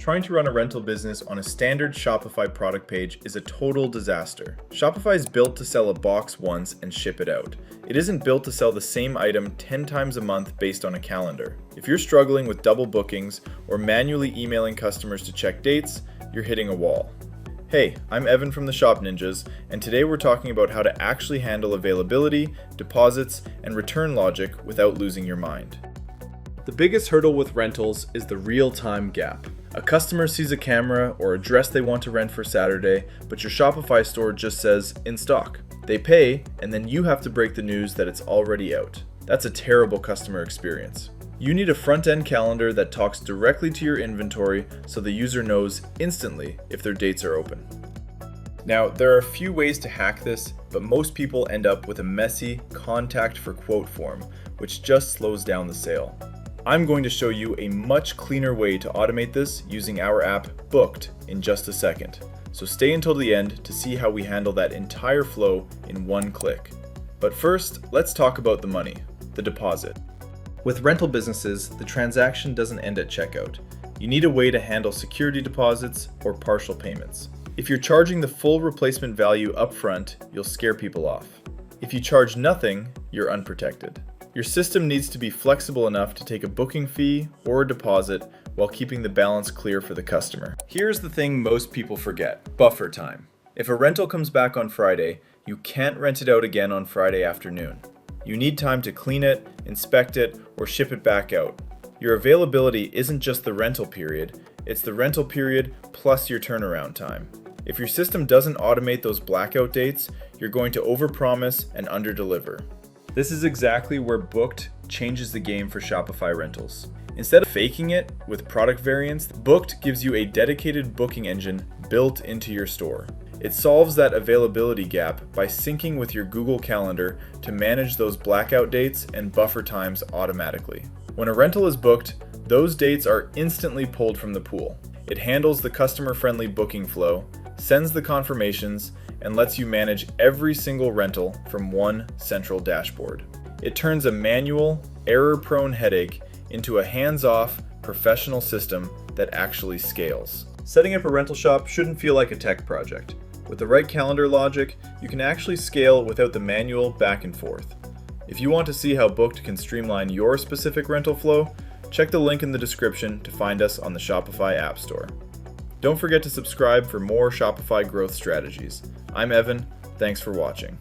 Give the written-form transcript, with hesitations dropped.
Trying to run a rental business on a standard Shopify product page is a total disaster. Shopify is built to sell a box once and ship it out. It isn't built to sell the same item 10 times a month based on a calendar. If you're struggling with double bookings or manually emailing customers to check dates, you're hitting a wall. Hey, I'm Evan from TheShopNinjas, and today we're talking about how to actually handle availability, deposits, and return logic without losing your mind. The biggest hurdle with rentals is the real-time gap. A customer sees a camera or a dress they want to rent for Saturday, but your Shopify store just says, in stock. They pay, and then you have to break the news that it's already out. That's a terrible customer experience. You need a front-end calendar that talks directly to your inventory so the user knows instantly if their dates are open. Now, there are a few ways to hack this, but most people end up with a messy contact for quote form, which just slows down the sale. I'm going to show you a much cleaner way to automate this using our app Booked in just a second. So stay until the end to see how we handle that entire flow in one click. But first, let's talk about the money, the deposit. With rental businesses, the transaction doesn't end at checkout. You need a way to handle security deposits or partial payments. If you're charging the full replacement value upfront, you'll scare people off. If you charge nothing, you're unprotected. Your system needs to be flexible enough to take a booking fee or a deposit while keeping the balance clear for the customer. Here's the thing most people forget: buffer time. If a rental comes back on Friday, you can't rent it out again on Friday afternoon. You need time to clean it, inspect it, or ship it back out. Your availability isn't just the rental period, it's the rental period plus your turnaround time. If your system doesn't automate those blackout dates, you're going to overpromise and underdeliver. This is exactly where Booked changes the game for Shopify rentals. Instead of faking it with product variants, Booked gives you a dedicated booking engine built into your store. It solves that availability gap by syncing with your Google Calendar to manage those blackout dates and buffer times automatically. When a rental is booked, those dates are instantly pulled from the pool. It handles the customer-friendly booking flow, sends the confirmations, and lets you manage every single rental from one central dashboard. It turns a manual, error-prone headache into a hands-off, professional system that actually scales. Setting up a rental shop shouldn't feel like a tech project. With the right calendar logic, you can actually scale without the manual back and forth. If you want to see how Booked can streamline your specific rental flow, check the link in the description to find us on the Shopify App Store. Don't forget to subscribe for more Shopify growth strategies. I'm Evan, thanks for watching.